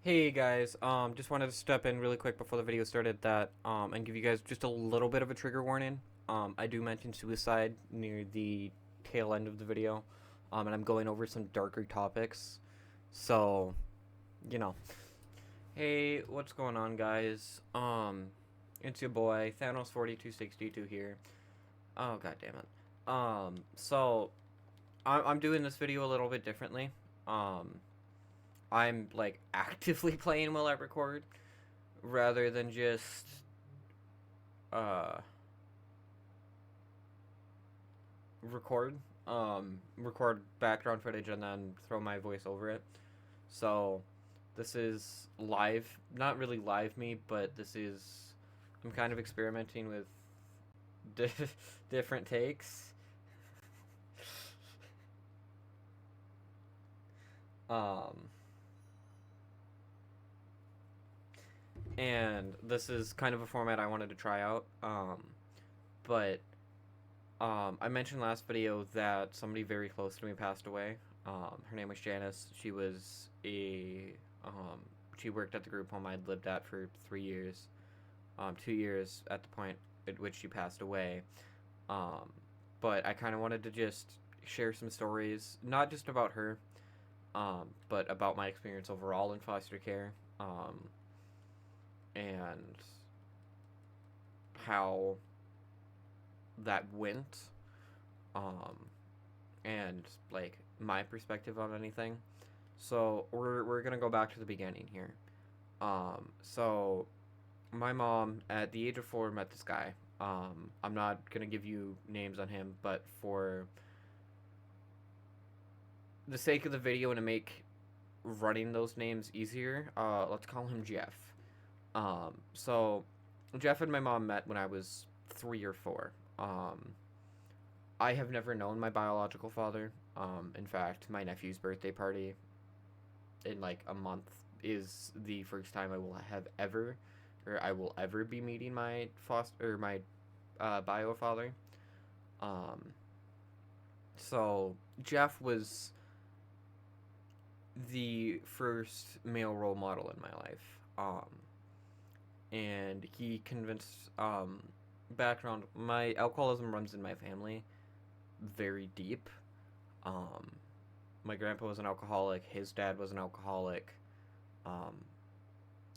Hey guys, just wanted to step in really quick before the video started and give you guys just a little bit of a trigger warning. I do mention suicide near the tail end of the video, and I'm going over some darker topics. So, you know. Hey, what's going on, guys? It's your boy Thanos4262 here. Oh, god damn it. I'm doing this video a little bit differently. Um, I'm like actively playing while I record, rather than just uh record record background footage and then throw my voice over it. So this is live, not really live me, but this is I'm kind of experimenting with di- different takes. um and this is kind of a format I wanted to try out. But I mentioned last video that somebody very close to me passed away. Her name was Janice. Um, she worked at the group home I'd lived at for 3 years. 2 years at the point at which she passed away. Um, but I kind of wanted to just share some stories, not just about her, but about my experience overall in foster care, and how that went. Um, and like my perspective on anything. So we're gonna go back to the beginning here. So my mom at the age of 4 met this guy. I'm not gonna give you names on him, but for the sake of the video and to make running those names easier, let's call him Jeff. So Jeff and my mom met when I was 3 or 4. I have never known my biological father. In fact, my nephew's birthday party in like a month is the first time I will ever be meeting my foster or my bio father. Um, so Jeff was the first male role model in my life. And he convinced background. My alcoholism runs in my family very deep. Um, my grandpa was an alcoholic. His dad was an alcoholic. Um,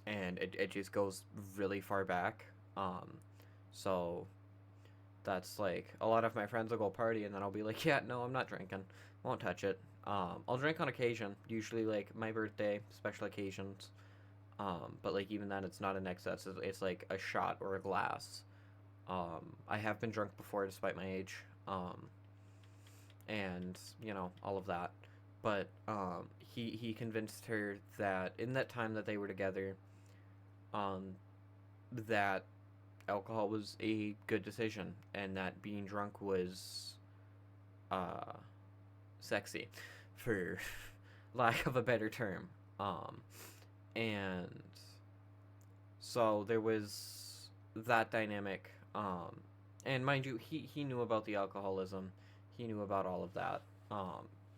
and it just goes really far back. So that's like a lot of my friends will go party and then I'll be like, yeah, no, I'm not drinking. Won't touch it. I'll drink on occasion, usually like my birthday, special occasions. But like even then, it's not an excess. It's like a shot or a glass. I have been drunk before, despite my age. And all of that. But he convinced her that in that time that they were together, um, that alcohol was a good decision and that being drunk was uh, sexy, for lack of a better term. Um, and so there was that dynamic. And mind you, he knew about the alcoholism. He knew about all of that.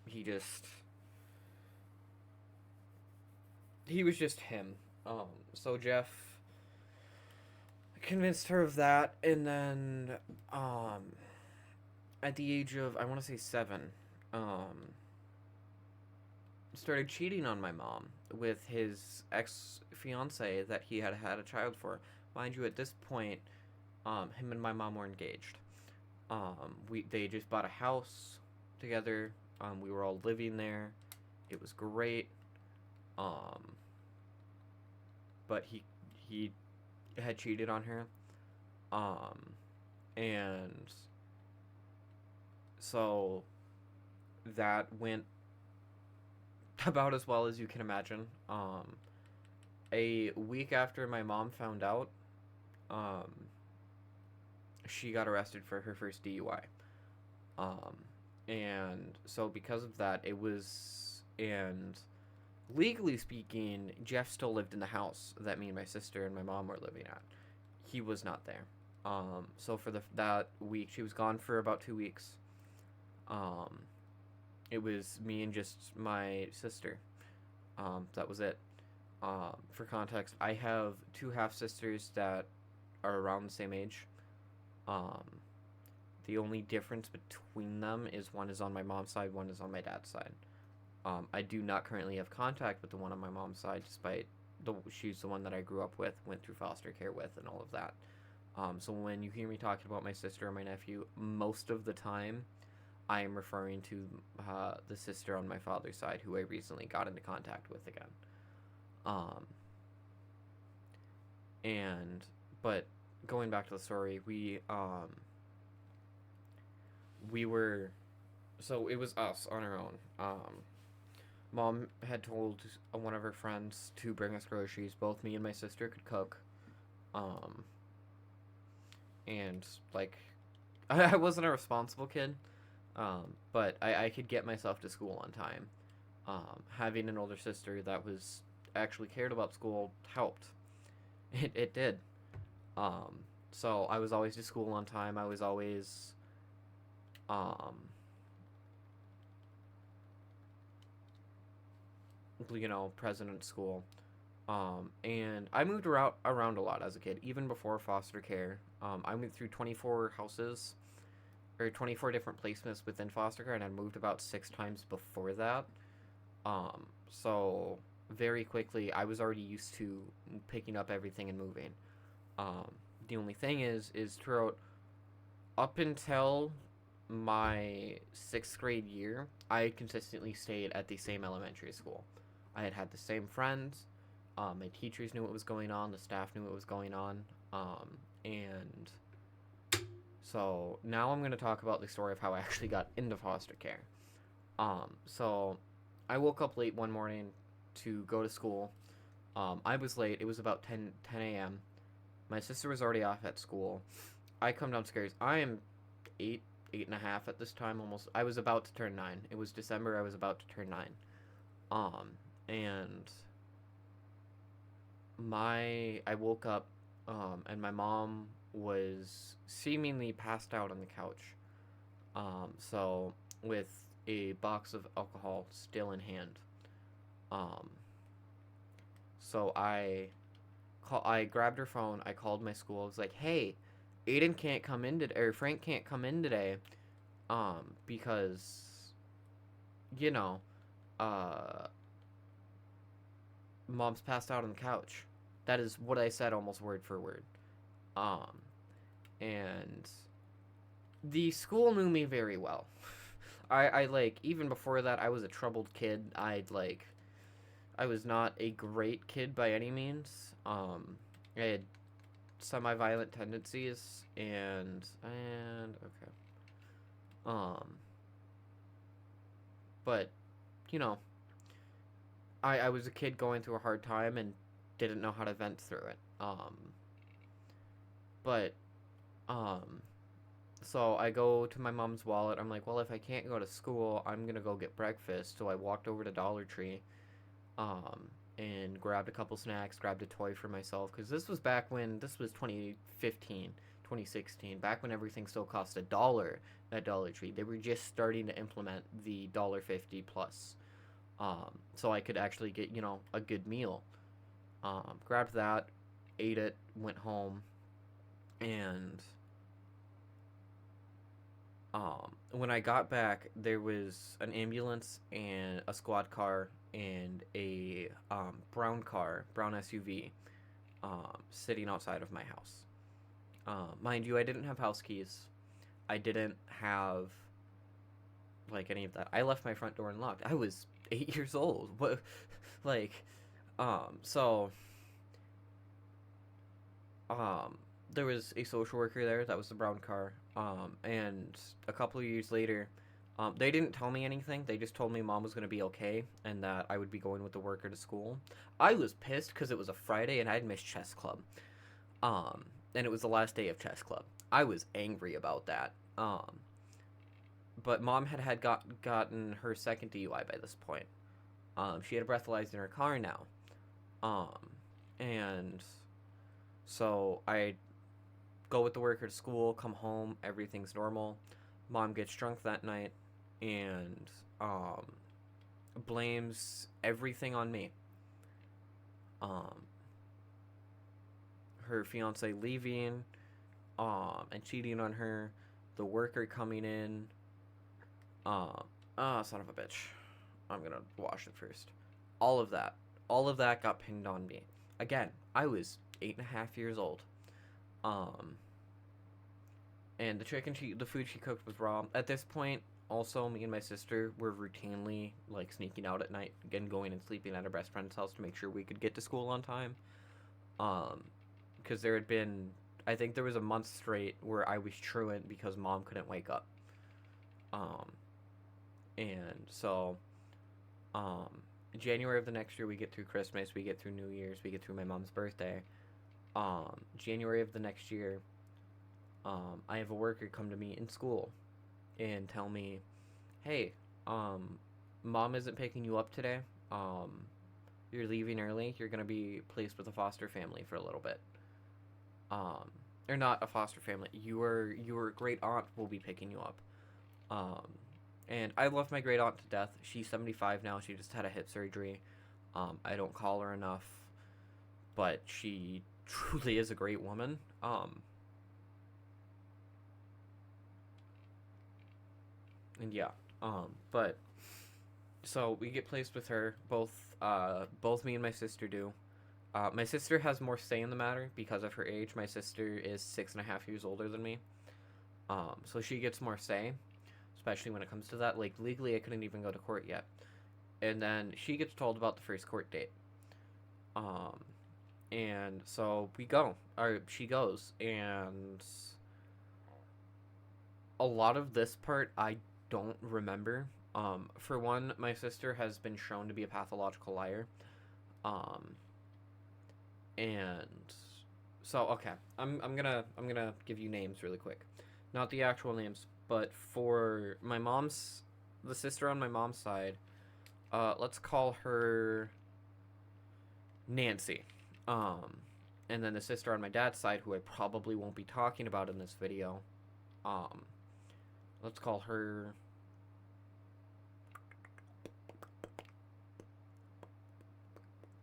He just he was just him. So Jeff convinced her of that, and then um, at the age of I want to say 7, um, started cheating on my mom with his ex fiance that he had had a child for. Mind you, at this point, him and my mom were engaged. They just bought a house together. We were all living there. It was great. Um, but he had cheated on her. Um, and so that went about as well as you can imagine. A week after my mom found out, um, she got arrested for her first DUI. Um, and so because of that, and legally speaking, Jeff still lived in the house that me and my sister and my mom were living at. He was not there. So for that week, she was gone for about 2 weeks. Um, it was me and just my sister. That was it. For context, I have two half sisters that are around the same age. Um, the only difference between them is one is on my mom's side, one is on my dad's side. I do not currently have contact with the one on my mom's side, despite she's the one that I grew up with, went through foster care with, and all of that. So when you hear me talking about my sister or my nephew, most of the time, I am referring to the sister on my father's side, who I recently got into contact with again. Um, and but going back to the story, we were so it was us on our own. Mom had told one of her friends to bring us groceries. Both me and my sister could cook. Um, and like, I wasn't a responsible kid, but I could get myself to school on time. Having an older sister that was actually cared about school helped. It did. Um, so I was always to school on time. I was always, um, present at school. And I moved around a lot as a kid, even before foster care. I went through 24 houses, or 24 different placements within foster care, and I moved about 6 times before that. So very quickly, I was already used to picking up everything and moving. Um, the only thing is throughout up until my 6th grade year, I consistently stayed at the same elementary school. I had the same friends. My teachers knew what was going on. The staff knew what was going on. And so now I'm going to talk about the story of how I actually got into foster care. So I woke up late one morning to go to school. I was late. It was about 10 a.m. My sister was already off at school. I come downstairs. I am 8 and a half at this time almost. I was about to turn 9. It was December. I was about to turn 9. And I woke up, and my mom was seemingly passed out on the couch. So with a box of alcohol still in hand. Um, so I grabbed her phone. I called my school. I was like, "Hey, Aiden can't come in today, or Frank can't come in today, because you know, uh, mom's passed out on the couch." That is what I said, almost word for word. Um, and the school knew me very well. I like even before that, I was a troubled kid. I was not a great kid by any means. I had semi-violent tendencies, and okay. Um, but you know, I was a kid going through a hard time and didn't know how to vent through it. But um, so I go to my mom's wallet. I'm like, well, if I can't go to school, I'm gonna go get breakfast. So I walked over to Dollar Tree, um, and grabbed a couple snacks, grabbed a toy for myself, because this was 2015, 2016, back when everything still cost $1 at Dollar Tree. They were just starting to implement the $1.50 plus, so I could actually get a good meal. Grabbed that, ate it, went home, and when I got back, there was an ambulance and a squad car and a brown SUV, sitting outside of my house. Mind you, I didn't have house keys. I didn't have like any of that. I left my front door unlocked. I was 8 years old. What, like, so um, there was a social worker there. That was the brown car. And a couple of years later, they didn't tell me anything. They just told me mom was gonna be okay and that I would be going with the worker to school. I was pissed because it was a Friday and I'd missed chess club. And it was the last day of chess club. I was angry about that. But mom gotten her second DUI by this point. She had a breathalyzer in her car now. Um, and so I go with the worker to school, come home, everything's normal. Mom gets drunk that night and blames everything on me. Um, her fiance leaving, and cheating on her, the worker coming in, son of a bitch. I'm gonna wash it first. All of that. All of that got pinged on me. Again, I was 8.5 years old. Um, and the food she cooked was raw. At this point, also, me and my sister were routinely, like, sneaking out at night and going and sleeping at our best friend's house to make sure we could get to school on time. Um, because there had been, I think there was a month straight where I was truant because mom couldn't wake up. Um, and so, um, January of the next year, we get through Christmas, we get through New Year's, we get through my mom's birthday. January of the next year, I have a worker come to me in school and tell me, hey, um, mom isn't picking you up today. Um, you're leaving early. You're gonna be placed with a foster family for a little bit. Um, or not a foster family. Your great aunt will be picking you up. Um, and I love my great aunt to death. She's 75 now. She just had a hip surgery. I don't call her enough, but she truly is a great woman. And yeah. But so we get placed with her. Both me and my sister do. My sister has more say in the matter because of her age. My sister is 6.5 years older than me. So she gets more say, especially when it comes to that. Like, legally, I couldn't even go to court yet. And then she gets told about the first court date. Um, and so we go, or she goes, and a lot of this part I don't remember. For one, my sister has been shown to be a pathological liar. Um, and so okay, I'm gonna give you names really quick, not the actual names, but for the sister on my mom's side, let's call her Nancy. Um, and then the sister on my dad's side, who I probably won't be talking about in this video, um, let's call her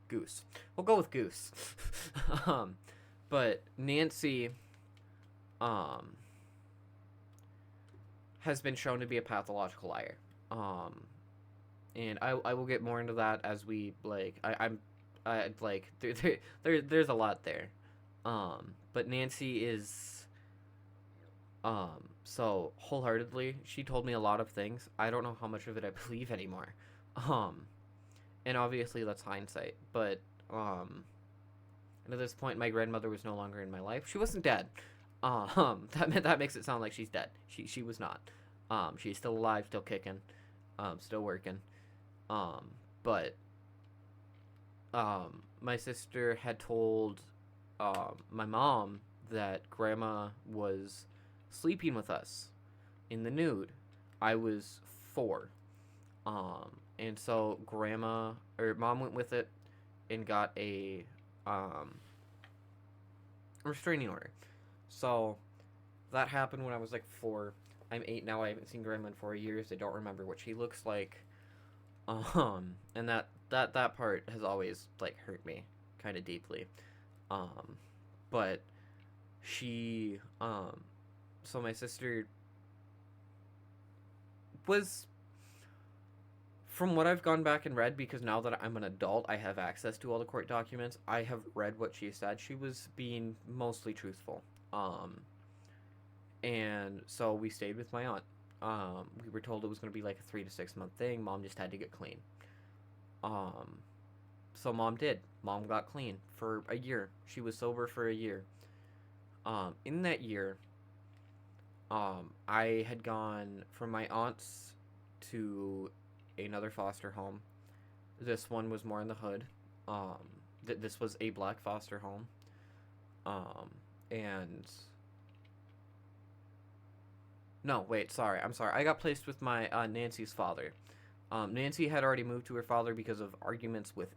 Goose. We'll go with Goose. um, but Nancy, um, has been shown to be a pathological liar. And I will get more into that as we like. I like there's a lot there. But Nancy is so wholeheartedly, she told me a lot of things. I don't know how much of it I believe anymore. Um, and obviously that's hindsight, but and at this point my grandmother was no longer in my life. She wasn't dead. That makes it sound like she's dead. She was not. She's still alive, still kicking, still working. Um, but my sister had told my mom that grandma was sleeping with us in the nude. I was 4. And so grandma or mom went with it and got a restraining order. So that happened when I was like 4. I'm 8 now. I haven't seen grandma in 4 years. I don't remember what she looks like. And that part has always like hurt me kind of deeply. Um, but she so my sister was, from what I've gone back and read, because now that I'm an adult, I have access to all the court documents. I have read what she said. She was being mostly truthful. And so we stayed with my aunt. We were told it was going to be like a 3 to 6 month thing. Mom just had to get clean. So mom did. Mom got clean for a year. She was sober for a year. In that year, I had gone from my aunt's to another foster home. This one was more in the hood. This was a black foster home. And no, wait, sorry. I'm sorry. I got placed with my Nancy's father. Nancy had already moved to her father because of arguments with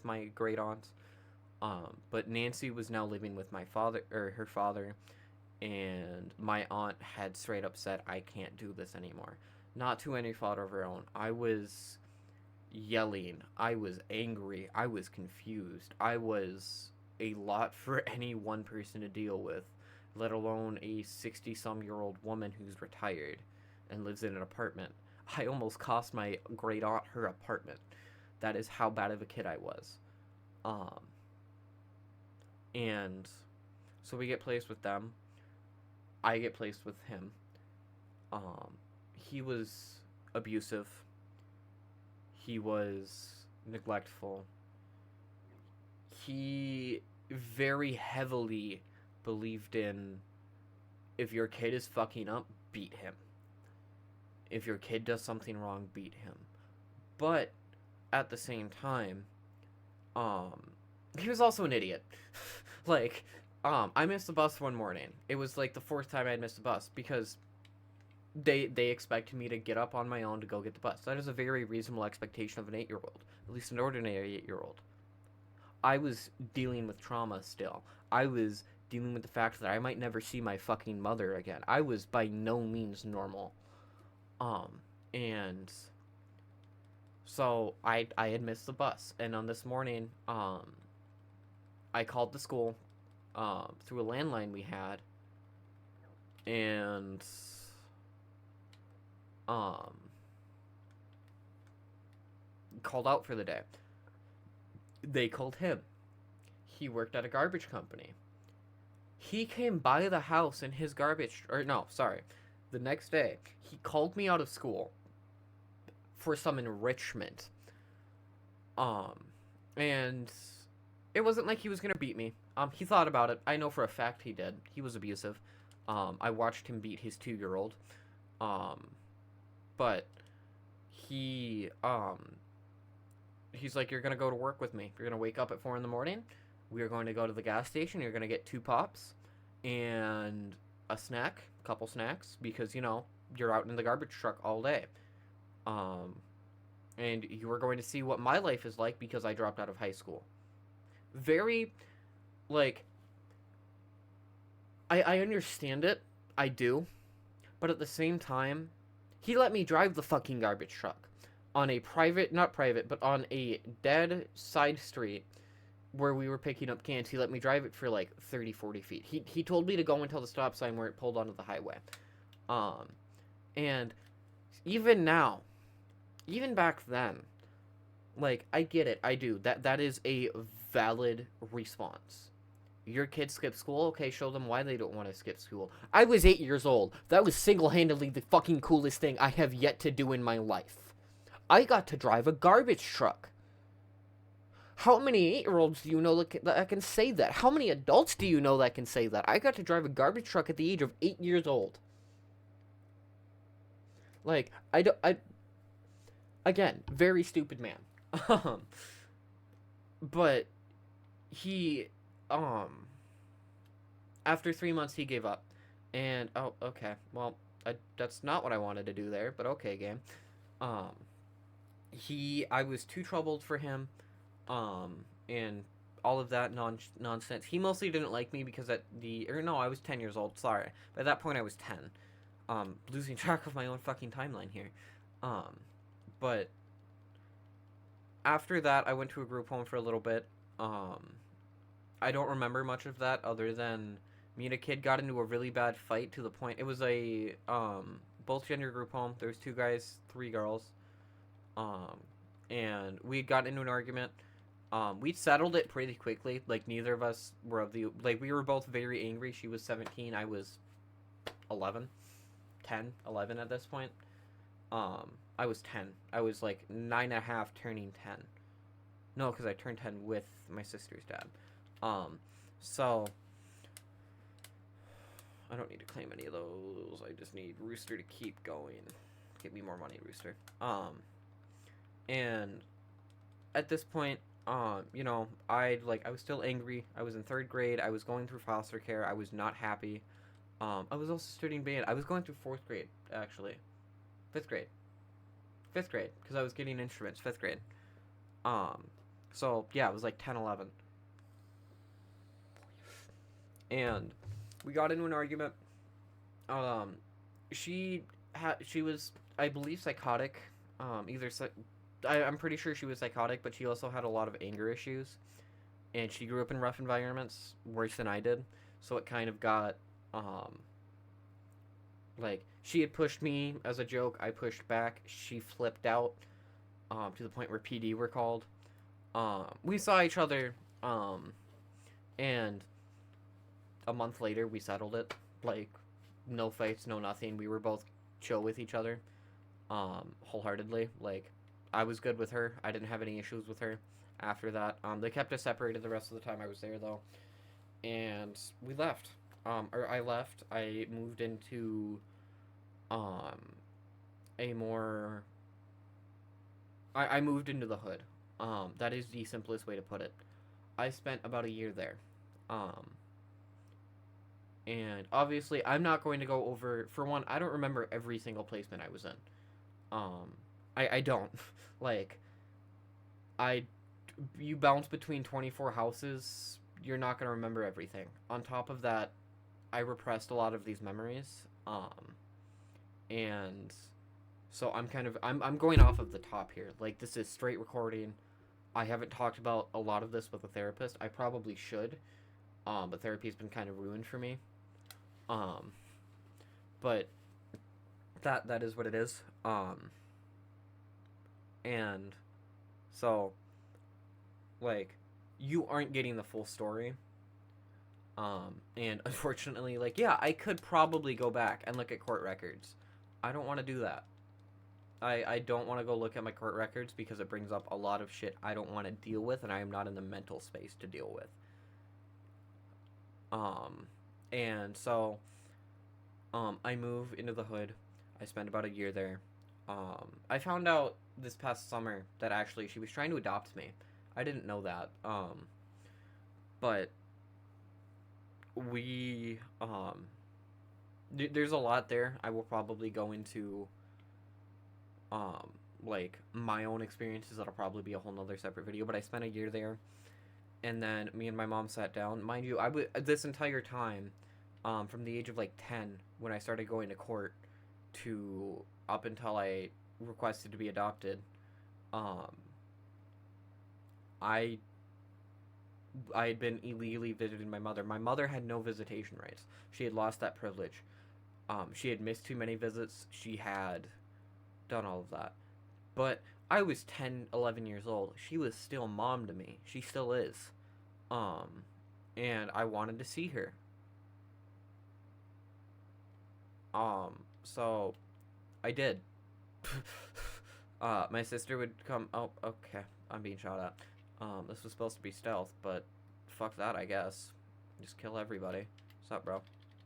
my great aunt. But Nancy was now living with my father, or her father, and my aunt had straight up said, I can't do this anymore. Not to any fault of her own. I was yelling. I was angry. I was confused. I was a lot for any one person to deal with, let alone a 60-some-year-old woman who's retired and lives in an apartment. I almost cost my great aunt her apartment. That is how bad of a kid I was. Um, and so we get placed with them. I get placed with him. He was abusive. He was neglectful. He very heavily believed in, if your kid is fucking up, beat him. If your kid does something wrong, beat him. But at the same time, he was also an idiot. like, I missed the bus one morning. It was like the fourth time I'd missed the bus because they expected me to get up on my own to go get the bus. That is a very reasonable expectation of an 8-year-old, at least an ordinary 8-year-old. I was dealing with trauma still. I was dealing with the fact that I might never see my fucking mother again. I was by no means normal. And so I had missed the bus, and on this morning, I called the school, through a landline we had, and called out for the day. They called him. He worked at a garbage company. He came by the house in his garbage, or no, sorry, the next day, he called me out of school for some enrichment. And it wasn't like he was gonna beat me. He thought about it. I know for a fact he did. He was abusive. I watched him beat his 2-year-old. But he's like, you're gonna go to work with me. You're gonna wake up at 4 in the morning. We are going to go to the gas station. You're gonna get 2 pops and a snack, a couple snacks, because you're out in the garbage truck all day. And you are going to see what my life is like because I dropped out of high school. Very, like, I understand it. I do. But at the same time, he let me drive the fucking garbage truck on a not private, but on a dead side street where we were picking up cans. He let me drive it for like 30, 40 feet. He told me to go until the stop sign where it pulled onto the highway. And even now, even back then, like, I get it. I do. That is a valid response. Your kid skipped school? Okay, show them why they don't want to skip school. I was 8 years old. That was single-handedly the fucking coolest thing I have yet to do in my life. I got to drive a garbage truck. How many 8-year-olds do you know that can say that? How many adults do you know that can say that? I got to drive a garbage truck at the age of 8 years old. Like, again, very stupid man. But he, after 3 months, he gave up. And, oh, okay, well, that's not what I wanted to do there, but okay, game. I was too troubled for him, and all of that nonsense. He mostly didn't like me because I was 10 years old, sorry. By that point, I was 10. Losing track of my own fucking timeline here. But after that, I went to a group home for a little bit. I don't remember much of that other than me and a kid got into a really bad fight to the point, it was a, both gender group home. There was 2 guys, 3 girls. And we got into an argument. We settled it pretty quickly. Like, neither of us were we were both very angry. She was 17. I was 11 at this point. I was 10. I was like 9.5 turning 10. No, because I turned 10 with my sister's dad. So I don't need to claim any of those. I just need Rooster to keep going. Give me more money, Rooster. And at this point, I was still angry. I was in 3rd grade. I was going through foster care. I was not happy. I was also studying band. I was going through 4th grade, actually. 5th grade, because I was getting instruments, 5th grade. So, yeah, it was like 10, 11. And we got into an argument. She was, I believe, psychotic. I'm pretty sure she was psychotic, but she also had a lot of anger issues, and she grew up in rough environments, worse than I did. So it kind of got, um, like, she had pushed me as a joke. I pushed back. She flipped out, to the point where PD were called. We saw each other, um, and a month later we settled it. Like, no fights, no nothing. We were both chill with each other, wholeheartedly. Like, I was good with her. I didn't have any issues with her after that. They kept us separated the rest of the time I was there, though. And we left. Or I left. I moved into, um, a more. I moved into the hood. That is the simplest way to put it. I spent about a year there. Um, and obviously, I'm not going to go over. For one, I don't remember every single placement I was in. Um, I don't. Like, I you bounce between 24 houses, you're not going to remember everything. On top of that, I repressed a lot of these memories. And so I'm going off of the top here. Like, this is straight recording. I haven't talked about a lot of this with a therapist. I probably should. But therapy's been kind of ruined for me. Um, but that is what it is. And so, like, you aren't getting the full story. And unfortunately, like, yeah, I could probably go back and look at court records. I don't want to do that. I don't want to go look at my court records because it brings up a lot of shit I don't want to deal with, and I am not in the mental space to deal with. And so, I move into the hood. I spend about a year there. I found out this past summer that actually she was trying to adopt me. I didn't know that. But we, there's a lot there. I will probably go into, like, my own experiences. That'll probably be a whole nother separate video. But I spent a year there, and then me and my mom sat down. Mind you, this entire time, from the age of like 10 when I started going to court to up until I requested to be adopted, um, I I had been illegally visiting my mother. My mother had no visitation rights. She had lost that privilege. She had missed too many visits. She had done all of that. But I was 10, 11 years old. She was still mom to me. She still is. And I wanted to see her. So I did. My sister would come. Oh, okay. I'm being shot at. This was supposed to be stealth, but fuck that, I guess. Just kill everybody. Sup, bro?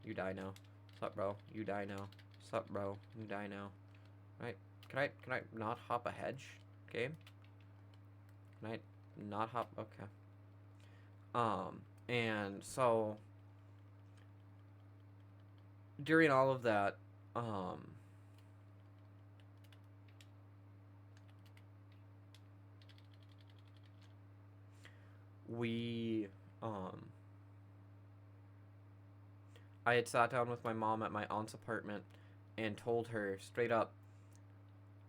You die now. Sup, bro? You die now. Sup, bro? You die now. Right? Can I not hop a hedge? Game? Can I not hop? Okay. And so during all of that, we, I had sat down with my mom at my aunt's apartment and told her straight up,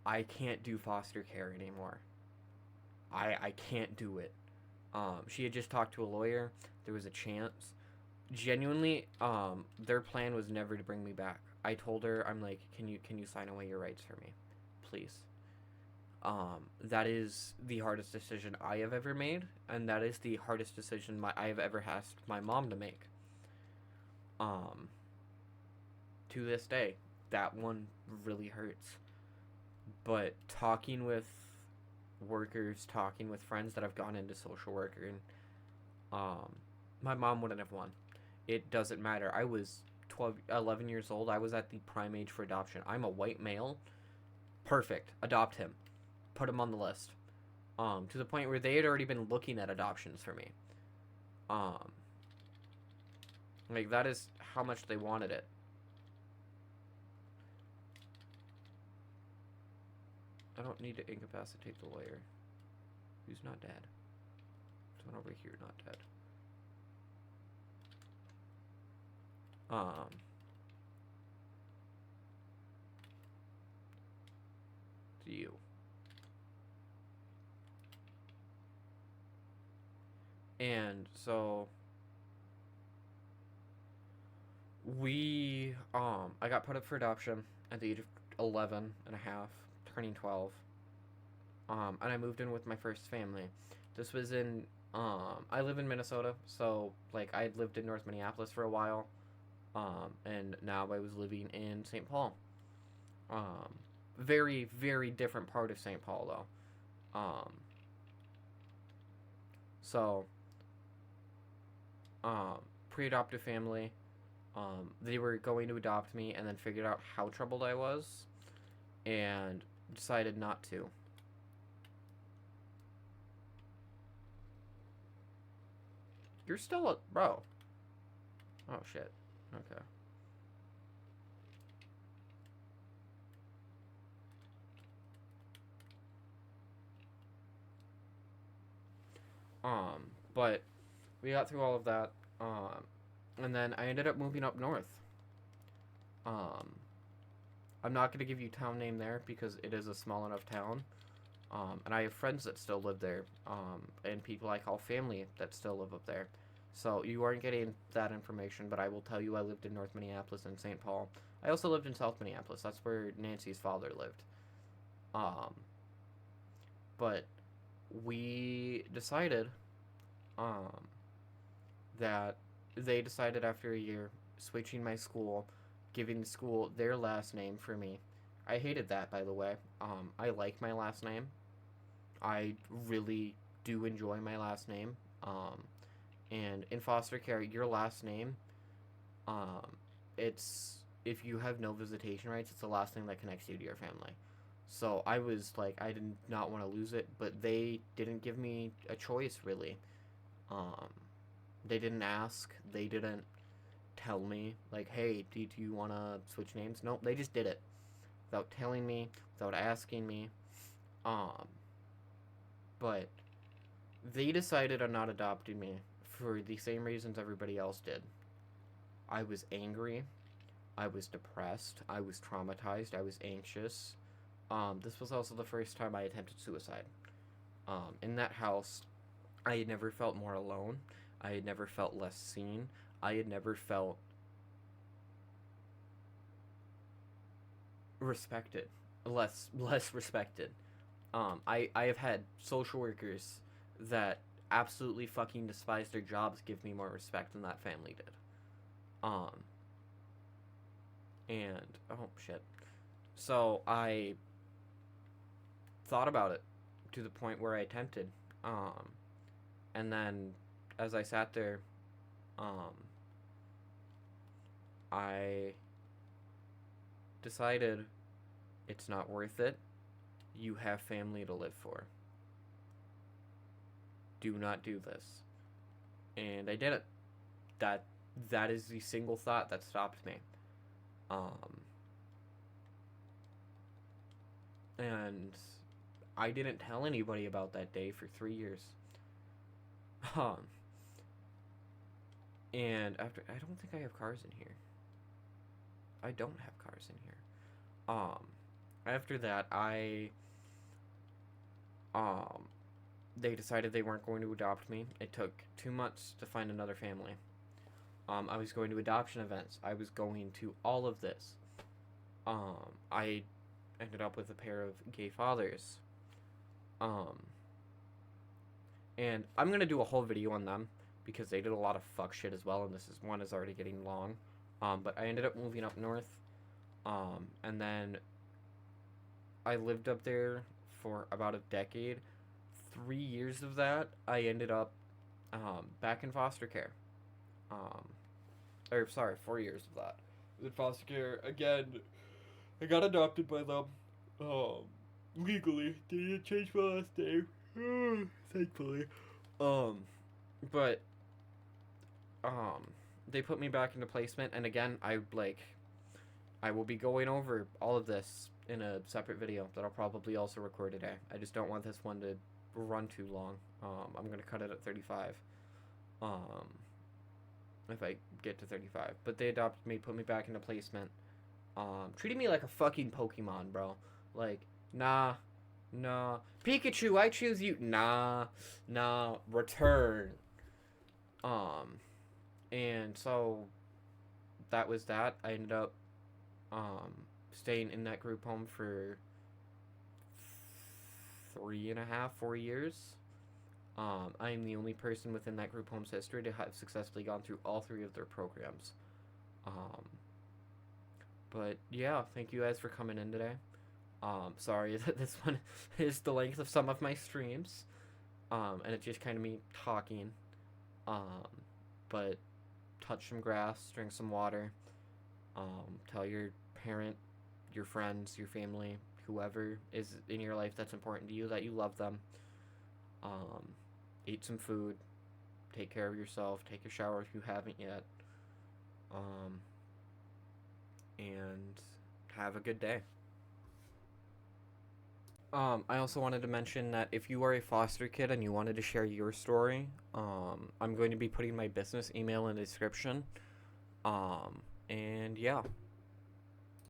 I can't do foster care anymore. I can't do it. She had just talked to a lawyer. There was a chance. Genuinely, their plan was never to bring me back. I told her, I'm like, can you sign away your rights for me, please? That is the hardest decision I have ever made, and that is the hardest decision I have ever asked my mom to make. To this day, that one really hurts. But talking with workers, talking with friends that have gone into social work, and my mom wouldn't have won. It doesn't matter. I was 11 years old. I was at the prime age for adoption. I'm a white male. Perfect. Adopt him. Put him on the list. To the point where they had already been looking at adoptions for me. Like, that is how much they wanted it. I don't need to incapacitate the lawyer. Who's not dead. There's one over here not dead. To you. And so I got put up for adoption at the age of 11 and a half, turning 12. And I moved in with my first family. This was in I live in Minnesota, so like I lived in North Minneapolis for a while. And now I was living in St. Paul. Um, very, very different part of St. Paul though. So pre-adoptive family. They were going to adopt me, and then figured out how troubled I was, and decided not to. You're still a bro. Oh shit. Okay. But we got through all of that. And then I ended up moving up north. Um, I'm not gonna give you town name there because it is a small enough town. And I have friends that still live there. And people I call family that still live up there. So you aren't getting that information, but I will tell you I lived in North Minneapolis and St. Paul. I also lived in South Minneapolis. That's where Nancy's father lived. Um, but we decided um, that they decided after a year switching my school, giving the school their last name for me. I hated that, by the way. I like my last name. I really do enjoy my last name. And in foster care, your last name, um, it's if you have no visitation rights, it's the last thing that connects you to your family. So I was like, I did not want to lose it, but they didn't give me a choice really. Um, they didn't ask. They didn't tell me like, hey, do you want to switch names? Nope, they just did it without telling me, without asking me. Um, but they decided on not adopting me for the same reasons everybody else did. I was angry. I was depressed. I was traumatized. I was anxious. This was also the first time I attempted suicide. In that house, I had never felt more alone. I had never felt less seen. I had never felt respected, less respected. I have had social workers that absolutely fucking despise their jobs give me more respect than that family did. Um, and oh shit. So I thought about it to the point where I attempted. Um, and then as I sat there, um, I decided it's not worth it. You have family to live for. Do not do this. And I did it. That that is the single thought that stopped me. Um, and I didn't tell anybody about that day for 3 years. Um, and after, I don't think I have cars in here. I don't have cars in here. Um, After that, um, they decided they weren't going to adopt me. It took 2 months to find another family. I was going to adoption events. I was going to all of this. I ended up with a pair of gay fathers. Um, and I'm gonna do a whole video on them because they did a lot of fuck shit as well, and this is one is already getting long. But I ended up moving up north. And then I lived up there for about a decade. 3 years of that, I ended up back in foster care. Um, or sorry, 4 years of that. In foster care again. I got adopted by them. Um, Legally, they didn't change my last name. Thankfully. Um, but they put me back into placement, and again, I will be going over all of this in a separate video that I'll probably also record today. I just don't want this one to run too long. I'm gonna cut it at 35. Um, if I get to 35. But they adopted me, put me back into placement. Treated me like a fucking Pokemon, bro. Like, nah, nah. Pikachu, I choose you. Nah, nah. Return. Um, and so that was that. I ended up um, staying in that group home for 3.5, 4 years. I am the only person within that group home's history to have successfully gone through all three of their programs. Um, but yeah, thank you guys for coming in today. Sorry that this one is the length of some of my streams. And it's just kind of me talking. Um, but touch some grass, drink some water. Tell your parent, your friends, your family, whoever is in your life that's important to you that you love them. Um, eat some food. Take care of yourself. Take a shower if you haven't yet. Um, and have a good day. I also wanted to mention that if you are a foster kid and you wanted to share your story, I'm going to be putting my business email in the description. And yeah,